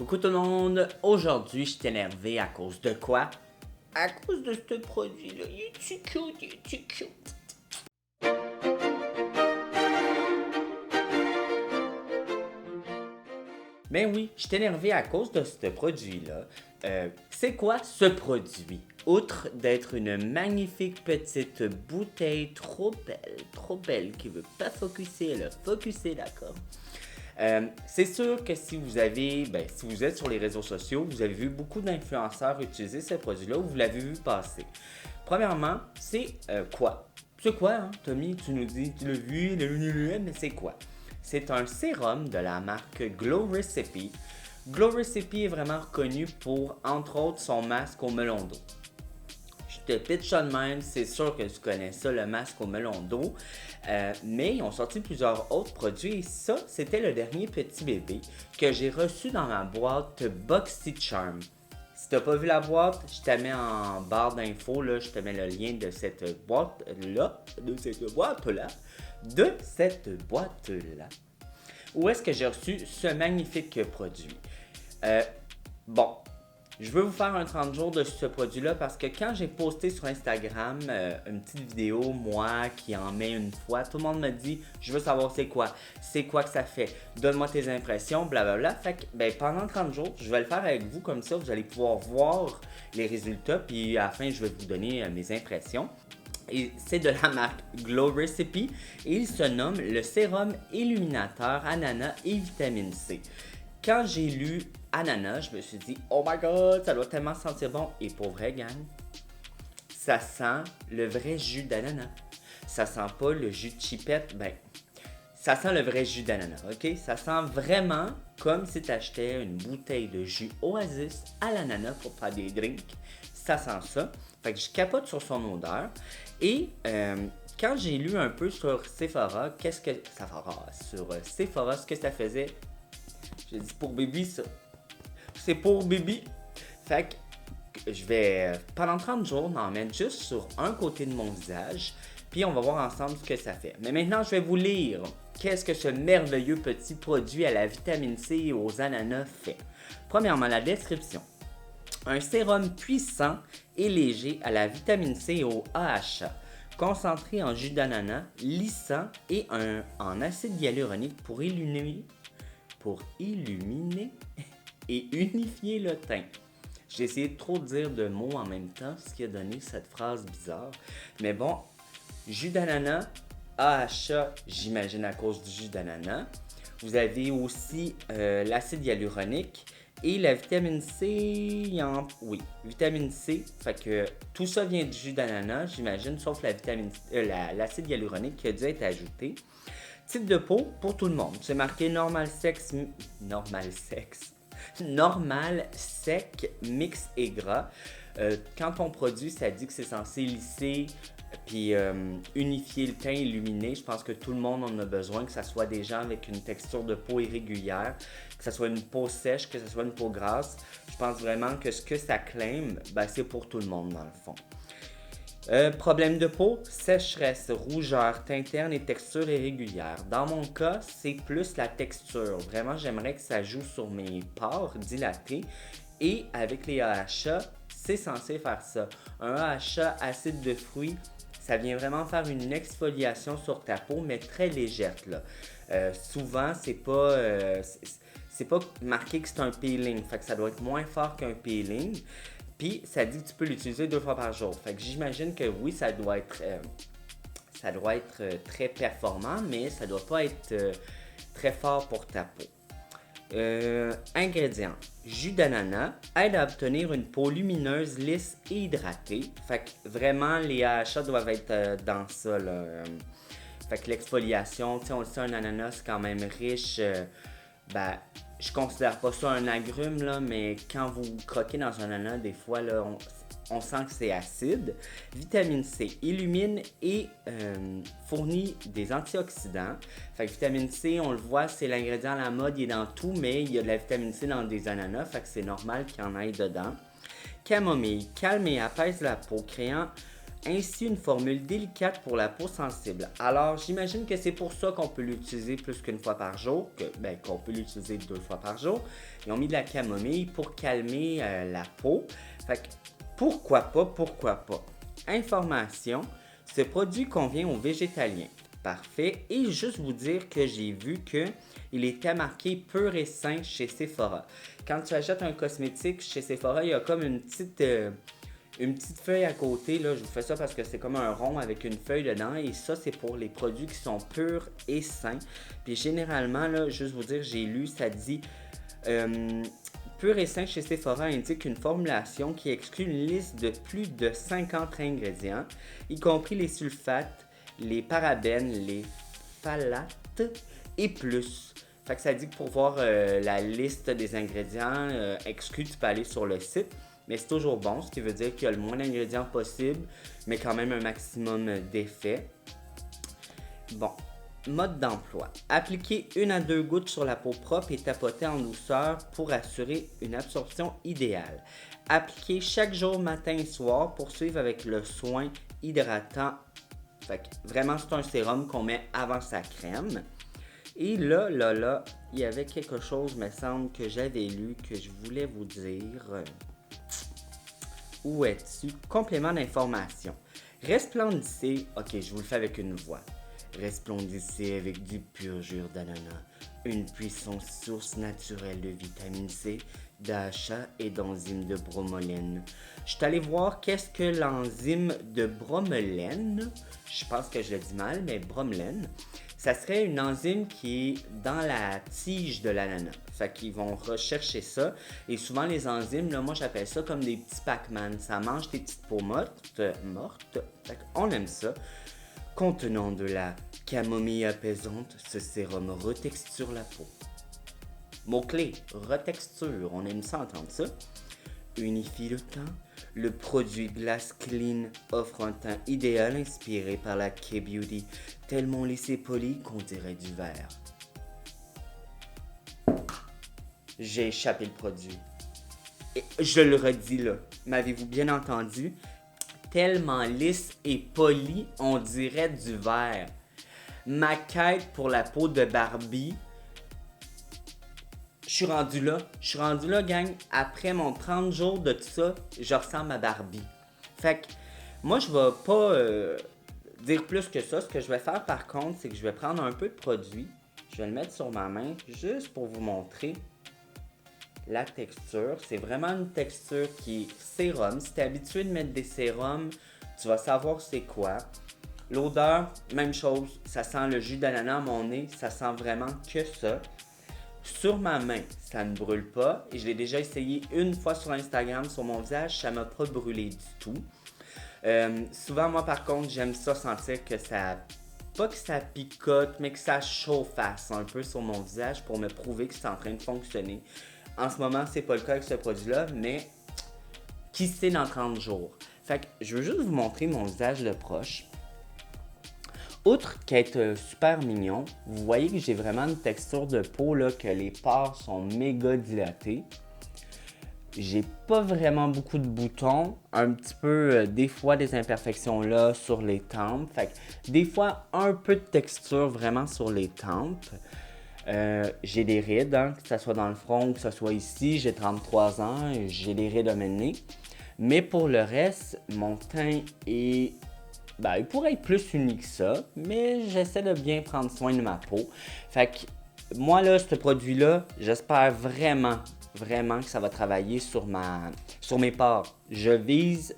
Coucou tout le monde, aujourd'hui je suis énervé à cause de quoi? À cause de ce produit-là, il est-tu cute, il est-tu cute? Ben oui, je suis énervé à cause de ce produit-là. C'est quoi ce produit? Outre d'être une magnifique petite bouteille trop belle, qui veut pas focuser, elle a focusé, d'accord? C'est sûr que si vous êtes sur les réseaux sociaux, vous avez vu beaucoup d'influenceurs utiliser ce produit-là ou vous l'avez vu passer. Premièrement, c'est quoi? C'est quoi, hein? Tommy, tu nous dis, tu l'as vu, mais c'est quoi? C'est un sérum de la marque Glow Recipe. Glow Recipe est vraiment reconnu pour, entre autres, son masque au melon d'eau. Je te pitch ça de même, c'est sûr que tu connais ça, le masque au melon d'eau. Mais ils ont sorti plusieurs autres produits et ça, c'était le dernier petit bébé que j'ai reçu dans ma boîte BoxyCharm. Si t'as pas vu la boîte, je te mets en barre d'infos, là, je te mets le lien de cette boîte-là, Où est-ce que j'ai reçu ce magnifique produit? Bon, je veux vous faire un 30 jours de ce produit-là parce que quand j'ai posté sur Instagram une petite vidéo, moi qui en mets une fois, tout le monde me dit « Je veux savoir c'est quoi que ça fait, donne-moi tes impressions, blablabla. » Fait que pendant 30 jours, je vais le faire avec vous comme ça, vous allez pouvoir voir les résultats puis à la fin, je vais vous donner mes impressions. Et c'est de la marque Glow Recipe et il se nomme le sérum illuminateur ananas et vitamine C. Quand j'ai lu ananas, je me suis dit, oh my god, ça doit tellement sentir bon. Et pour vrai, gang, ça sent le vrai jus d'ananas. Ça sent pas le jus de chipette, ça sent le vrai jus d'ananas, ok? Ça sent vraiment comme si tu achetais une bouteille de jus Oasis à l'ananas pour faire des drinks. Ça sent ça. Fait que je capote sur son odeur. Et quand j'ai lu un peu sur Sephora, ce que ça faisait, j'ai dit pour bébé ça. C'est pour bébé. Fait que je vais, pendant 30 jours, m'en mettre juste sur un côté de mon visage. Puis on va voir ensemble ce que ça fait. Mais maintenant, je vais vous lire qu'est-ce que ce merveilleux petit produit à la vitamine C et aux ananas fait. Premièrement, la description. Un sérum puissant et léger à la vitamine C et au AHA, concentré en jus d'ananas, lissant et en acide hyaluronique pour illuminer et unifier le teint. J'ai essayé de trop dire de mots en même temps, ce qui a donné cette phrase bizarre. Mais bon, jus d'ananas, AHA, j'imagine à cause du jus d'ananas. Vous avez aussi l'acide hyaluronique et la vitamine C. Vitamine C. Fait que tout ça vient du jus d'ananas, j'imagine, sauf l'acide hyaluronique qui a dû être ajouté. Type de peau pour tout le monde. C'est marqué normal, sec, mix et gras. Quand on produit, ça dit que c'est censé lisser puis unifier le teint, illuminer. Je pense que tout le monde en a besoin, que ce soit des gens avec une texture de peau irrégulière, que ce soit une peau sèche, que ce soit une peau grasse. Je pense vraiment que ce que ça claim, c'est pour tout le monde dans le fond. Problème de peau, sécheresse, rougeur, teint terne et texture irrégulière. Dans mon cas, c'est plus la texture. Vraiment, j'aimerais que ça joue sur mes pores dilatés. Et avec les AHA, c'est censé faire ça. Un AHA acide de fruits, ça vient vraiment faire une exfoliation sur ta peau, mais très légère, là. Souvent, c'est pas marqué que c'est un peeling. Fait que ça doit être moins fort qu'un peeling. Puis, ça dit que tu peux l'utiliser 2 fois par jour. Fait que j'imagine que oui, ça doit être très performant, mais ça doit pas être très fort pour ta peau. Ingrédients. Jus d'ananas aide à obtenir une peau lumineuse, lisse et hydratée. Fait que vraiment, les AHA doivent être dans ça, là. Fait que l'exfoliation, tu sais, on le sait, un ananas, c'est quand même riche. Je considère pas ça un agrume, là, mais quand vous croquez dans un ananas, des fois, là, on sent que c'est acide. Vitamine C illumine et fournit des antioxydants. Fait que vitamine C, on le voit, c'est l'ingrédient à la mode, il est dans tout, mais il y a de la vitamine C dans des ananas, fait que c'est normal qu'il y en ait dedans. Camomille calme et apaise la peau, créant ainsi une formule délicate pour la peau sensible. Alors, j'imagine que c'est pour ça qu'on peut l'utiliser plus qu'une fois par jour, qu'on peut l'utiliser 2 fois par jour. Ils ont mis de la camomille pour calmer la peau. Fait que, pourquoi pas. Information, ce produit convient aux végétaliens. Parfait. Et juste vous dire que j'ai vu qu'il était marqué pur et sain chez Sephora. Quand tu achètes un cosmétique chez Sephora, il y a comme une petite feuille à côté. Là, je vous fais ça parce que c'est comme un rond avec une feuille dedans. Et ça, c'est pour les produits qui sont purs et sains. Puis généralement, là, juste vous dire, j'ai lu, ça dit... Pur et sain chez Sephora indique une formulation qui exclut une liste de plus de 50 ingrédients, y compris les sulfates, les parabènes, les phthalates et plus. Fait que ça dit que pour voir la liste des ingrédients exclus, tu peux aller sur le site. Mais c'est toujours bon, ce qui veut dire qu'il y a le moins d'ingrédients possible, mais quand même un maximum d'effets. Bon, mode d'emploi. Appliquer 1 à 2 gouttes sur la peau propre et tapoter en douceur pour assurer une absorption idéale. Appliquer chaque jour matin et soir, poursuivre avec le soin hydratant. Fait que vraiment, c'est un sérum qu'on met avant sa crème. Et là, il y avait quelque chose, me semble, que j'avais lu, que je voulais vous dire. Où es-tu? Complément d'information. Resplendissez. Ok, je vous le fais avec une voix. Resplendissez avec du pur jus d'ananas, une puissante source naturelle de vitamine C, d'AHA et d'enzyme de bromelaine. Je suis allé voir qu'est-ce que l'enzyme de bromelaine. Je pense que je le dis mal, mais bromelaine. Ça serait une enzyme qui est dans la tige de l'ananas. Fait qu'ils vont rechercher ça. Et souvent, les enzymes, là, moi, j'appelle ça comme des petits Pac-Man. Ça mange des petites peaux mortes. Fait qu'on aime ça. Contenant de la camomille apaisante, ce sérum retexture la peau. Mot-clé, retexture. On aime ça entendre ça. Unifie le teint. Le produit Glass Clean offre un teint idéal inspiré par la K-Beauty, tellement lissé poli qu'on dirait du verre. J'ai échappé le produit. Et je le redis là, m'avez-vous bien entendu? Tellement lisse et poli, on dirait du verre. Ma quête pour la peau de Barbie... Je suis rendu là, gang. Après mon 30 jours de tout ça, je ressemble à Barbie. Fait que, moi, je vais pas dire plus que ça. Ce que je vais faire, par contre, c'est que je vais prendre un peu de produit. Je vais le mettre sur ma main, juste pour vous montrer la texture. C'est vraiment une texture qui est sérum. Si tu es habitué de mettre des sérums, tu vas savoir c'est quoi. L'odeur, même chose. Ça sent le jus d'ananas à mon nez. Ça sent vraiment que ça. Sur ma main, ça ne brûle pas. Et je l'ai déjà essayé une fois sur Instagram sur mon visage. Ça m'a pas brûlé du tout. Souvent, moi, par contre, j'aime ça sentir que ça... Pas que ça picote, mais que ça chauffasse un peu sur mon visage pour me prouver que c'est en train de fonctionner. En ce moment, c'est pas le cas avec ce produit-là, mais qui sait dans 30 jours. Fait que je veux juste vous montrer mon visage de proche. Outre qu'être super mignon, vous voyez que j'ai vraiment une texture de peau, là, que les pores sont méga dilatés. J'ai pas vraiment beaucoup de boutons, un petit peu des fois des imperfections là sur les tempes. Fait que des fois un peu de texture vraiment sur les tempes. J'ai des rides, hein, que ce soit dans le front ou que ce soit ici. J'ai 33 ans, j'ai des rides à mes nez. Mais pour le reste, mon teint est... Ben, il pourrait être plus uni que ça, mais j'essaie de bien prendre soin de ma peau. Fait que moi, là, ce produit-là, j'espère vraiment que ça va travailler sur mes pores. Je vise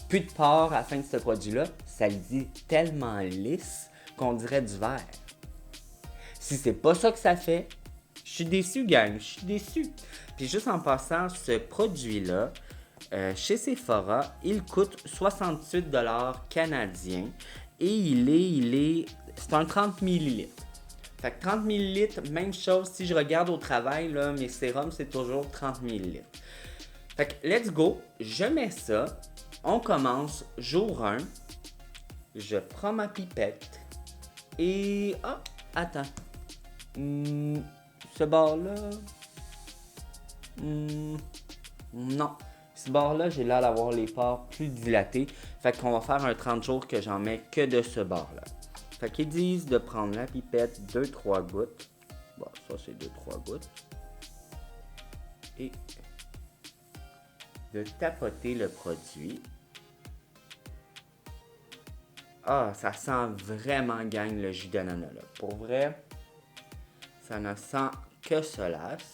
plus de pores à la fin de ce produit-là. Ça le dit tellement lisse qu'on dirait du verre. Si c'est pas ça que ça fait, je suis déçu, gang. Je suis déçu. Puis juste en passant, ce produit-là, chez Sephora, il coûte 68$ canadiens et c'est un 30 ml. Fait que 30 ml, même chose, si je regarde au travail, là, mes sérums, c'est toujours 30 ml. Fait que let's go, je mets ça, on commence jour 1, je prends ma pipette et... Ah, attends, ce bord-là... Non. petit bord-là, j'ai l'air d'avoir les pores plus dilatés. Fait qu'on va faire un 30 jours que j'en mets que de ce bord-là. Fait qu'ils disent de prendre la pipette 2-3 gouttes. Bon, ça c'est 2-3 gouttes. Et de tapoter le produit. Ah, ça sent vraiment gagne le jus d'ananas là. Pour vrai, ça ne sent que solace.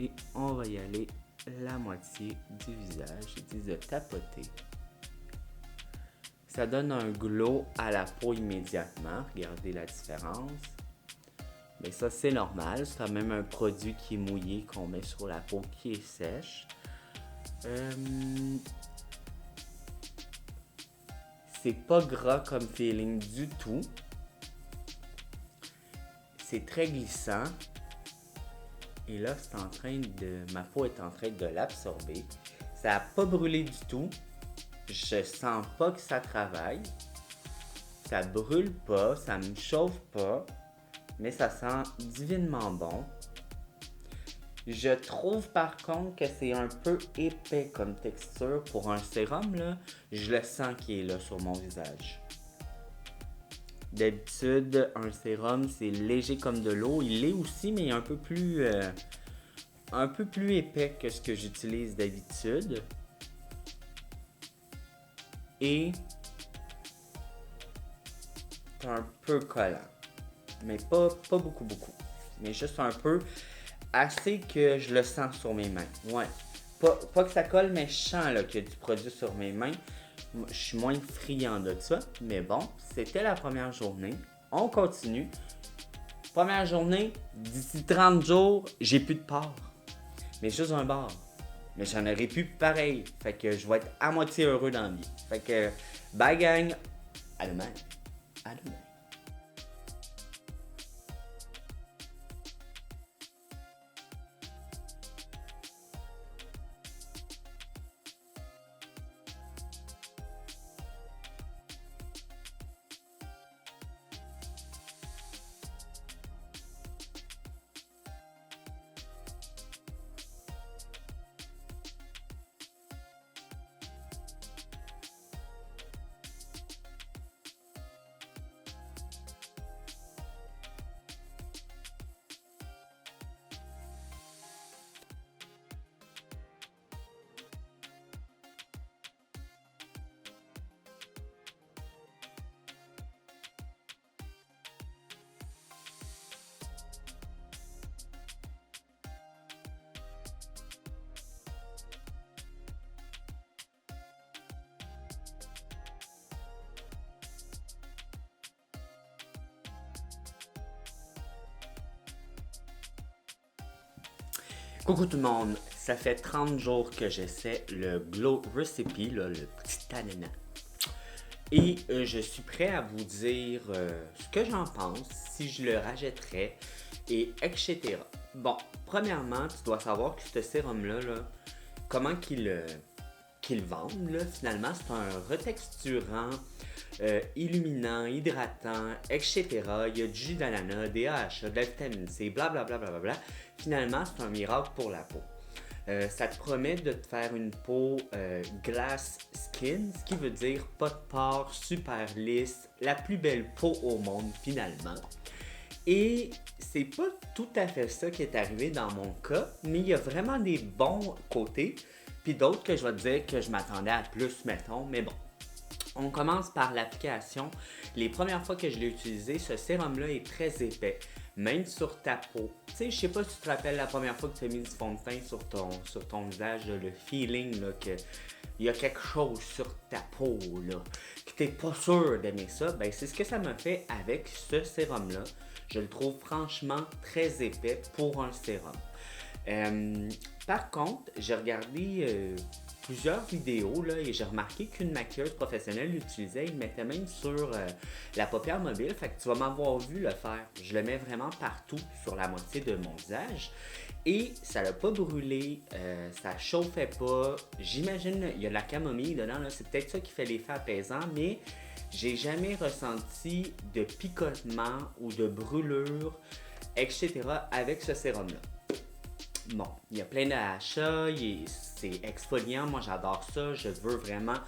Et on va y aller la moitié du visage. Ils disent de tapoter. Ça donne un glow à la peau immédiatement. Regardez la différence. Mais ça, c'est normal. C'est quand même un produit qui est mouillé qu'on met sur la peau qui est sèche. C'est pas gras comme feeling du tout. C'est très glissant. Et là, c'est en train de... ma peau est en train de l'absorber. Ça n'a pas brûlé du tout. Je sens pas que ça travaille. Ça brûle pas, ça me chauffe pas. Mais ça sent divinement bon. Je trouve par contre que c'est un peu épais comme texture pour un sérum là. Je le sens qu'il est là sur mon visage. D'habitude, un sérum c'est léger comme de l'eau. Il l'est aussi, mais un peu plus épais que ce que j'utilise d'habitude. Et c'est un peu collant. Mais pas beaucoup. Mais juste un peu, assez que je le sens sur mes mains. Ouais. Pas que ça colle, mais je sens là, qu'il y a du produit sur mes mains. Je suis moins friand de ça. Mais bon, c'était la première journée. On continue. Première journée, d'ici 30 jours, j'ai plus de pores. Mais juste un bord. Mais j'en aurais plus pareil. Fait que je vais être à moitié heureux dans la vie. Fait que, bye gang. À demain. À demain. Coucou tout le monde, ça fait 30 jours que j'essaie le Glow Recipe, là, le petit ananas. Et je suis prêt à vous dire ce que j'en pense, si je le rachèterais, et etc. Bon, premièrement, tu dois savoir que ce sérum-là, comment qu'ils vendent, là, finalement, c'est un retexturant, illuminant, hydratant, etc. Il y a du jus d'ananas, des AHA, de la vitamine C, blablabla. Finalement, c'est un miracle pour la peau. Ça te promet de te faire une peau glass skin, ce qui veut dire pas de pores, super lisse, la plus belle peau au monde finalement. Et c'est pas tout à fait ça qui est arrivé dans mon cas, mais il y a vraiment des bons côtés, puis d'autres que je vais te dire que je m'attendais à plus, mettons, mais bon. On commence par l'application. Les premières fois que je l'ai utilisé, ce sérum-là est très épais, même sur ta peau. Tu sais, je sais pas si tu te rappelles la première fois que tu as mis du fond de teint sur ton visage, là, le feeling là, que il y a quelque chose sur ta peau, là, que t'es pas sûr d'aimer ça, ben c'est ce que ça m'a fait avec ce sérum-là. Je le trouve franchement très épais pour un sérum. Par contre, j'ai regardé plusieurs vidéos là, et j'ai remarqué qu'une maquilleuse professionnelle l'utilisait. Il mettait même sur la paupière mobile. Fait que tu vas m'avoir vu le faire. Je le mets vraiment partout sur la moitié de mon visage. Et ça l'a pas brûlé, ça chauffait pas. J'imagine il y a de la camomille dedans. Là. C'est peut-être ça qui fait l'effet apaisant, mais j'ai jamais ressenti de picotement ou de brûlure, etc. avec ce sérum-là. bon, il y a plein d'achats, c'est exfoliant, moi j'adore ça, je veux vraiment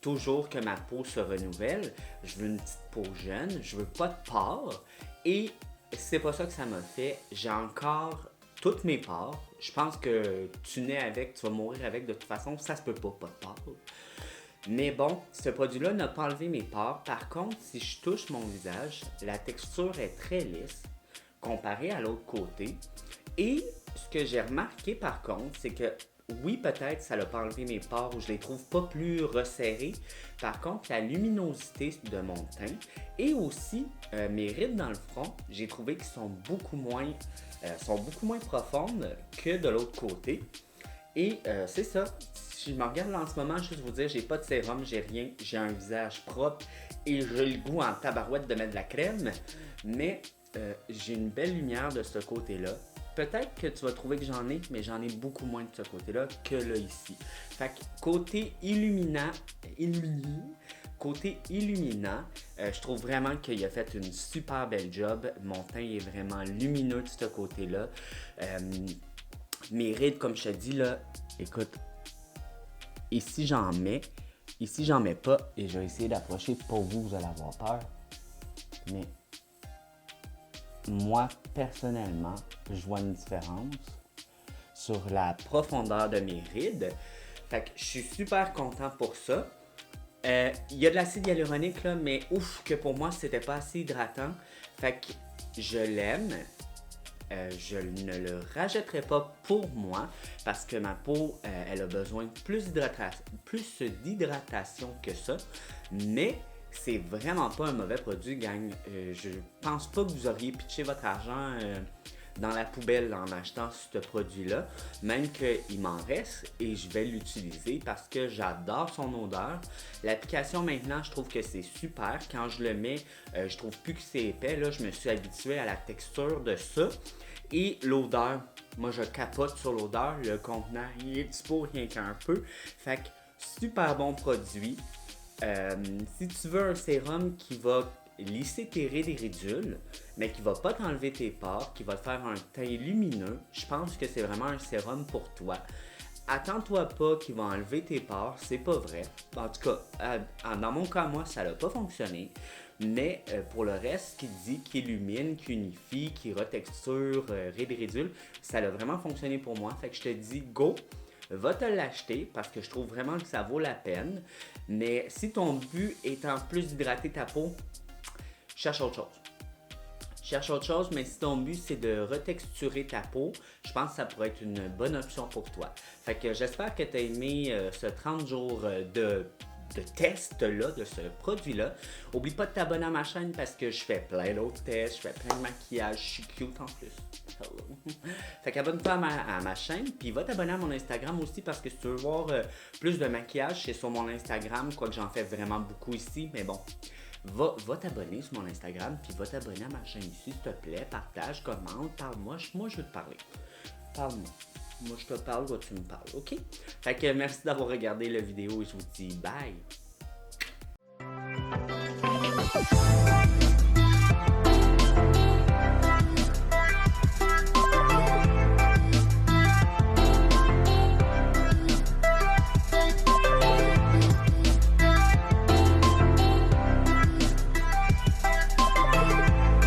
toujours que ma peau se renouvelle, je veux une petite peau jeune, je veux pas de pores, et c'est pas ça que ça m'a fait, j'ai encore toutes mes pores, je pense que tu nais avec, tu vas mourir avec de toute façon, ça se peut pas de pores. Mais bon, ce produit-là n'a pas enlevé mes pores. Par contre, si je touche mon visage, la texture est très lisse comparée à l'autre côté. Et ce que j'ai remarqué par contre, c'est que oui, peut-être ça n'a pas enlevé mes pores ou je les trouve pas plus resserrés. Par contre, la luminosité de mon teint et aussi mes rides dans le front, j'ai trouvé qu'ils sont beaucoup moins profondes que de l'autre côté. Et c'est ça. Si je me regarde là en ce moment, juste vous dire, j'ai pas de sérum, j'ai rien, j'ai un visage propre et j'ai le goût en tabarouette de mettre de la crème, mais j'ai une belle lumière de ce côté-là. Peut-être que tu vas trouver que j'en ai, mais j'en ai beaucoup moins de ce côté-là que là ici. Fait que côté illuminant, je trouve vraiment qu'il a fait une super belle job. Mon teint est vraiment lumineux de ce côté-là. Mes rides, comme je te dis là, écoute, ici j'en mets pas, et je vais essayer d'approcher pour vous, vous allez avoir peur. Mais moi, personnellement, je vois une différence sur la profondeur de mes rides. Fait que je suis super content pour ça. Il y a de l'acide hyaluronique là, mais ouf, que pour moi, c'était pas assez hydratant. Fait que je l'aime. Je ne le rajouterai pas pour moi parce que ma peau, elle a besoin de plus d'hydratation que ça. Mais c'est vraiment pas un mauvais produit, gang. Je pense pas que vous auriez pitché votre argent dans la poubelle en achetant ce produit-là. Même qu'il m'en reste et je vais l'utiliser parce que j'adore son odeur. L'application maintenant, je trouve que c'est super. Quand je le mets, je trouve plus que c'est épais. Là, je me suis habitué à la texture de ça. Et l'odeur, moi je capote sur l'odeur. Le contenant, il est petit peu, rien qu'un peu. Fait que super bon produit. Si tu veux un sérum qui va lisser tes rides et ridules, mais qui va pas t'enlever tes pores, qui va te faire un teint lumineux, je pense que c'est vraiment un sérum pour toi. Attends-toi pas qu'il va enlever tes pores, c'est pas vrai. En tout cas, dans mon cas, moi, ça n'a pas fonctionné. Mais pour le reste, qui dit, qui illumine, qui unifie, qui retexture, rides et ridules, ça a vraiment fonctionné pour moi. Fait que je te dis, go! Va te l'acheter parce que je trouve vraiment que ça vaut la peine. Mais si ton but est en plus d'hydrater ta peau, cherche autre chose. Cherche autre chose, mais si ton but c'est de retexturer ta peau, je pense que ça pourrait être une bonne option pour toi. Fait que j'espère que tu as aimé ce 30 jours de test-là, de ce produit-là. Oublie pas de t'abonner à ma chaîne parce que je fais plein d'autres tests, je fais plein de maquillage, je suis cute en plus. Hello. Fait qu'abonne-toi à ma chaîne, puis va t'abonner à mon Instagram aussi parce que si tu veux voir plus de maquillage, c'est sur mon Instagram, quoique j'en fais vraiment beaucoup ici, mais bon. Va t'abonner sur mon Instagram, puis va t'abonner à ma chaîne ici, s'il te plaît, partage, commente, parle-moi, moi je veux te parler. Parle-moi. Moi je te parle, toi tu me parles, ok? Fait que merci d'avoir regardé la vidéo et je vous dis bye!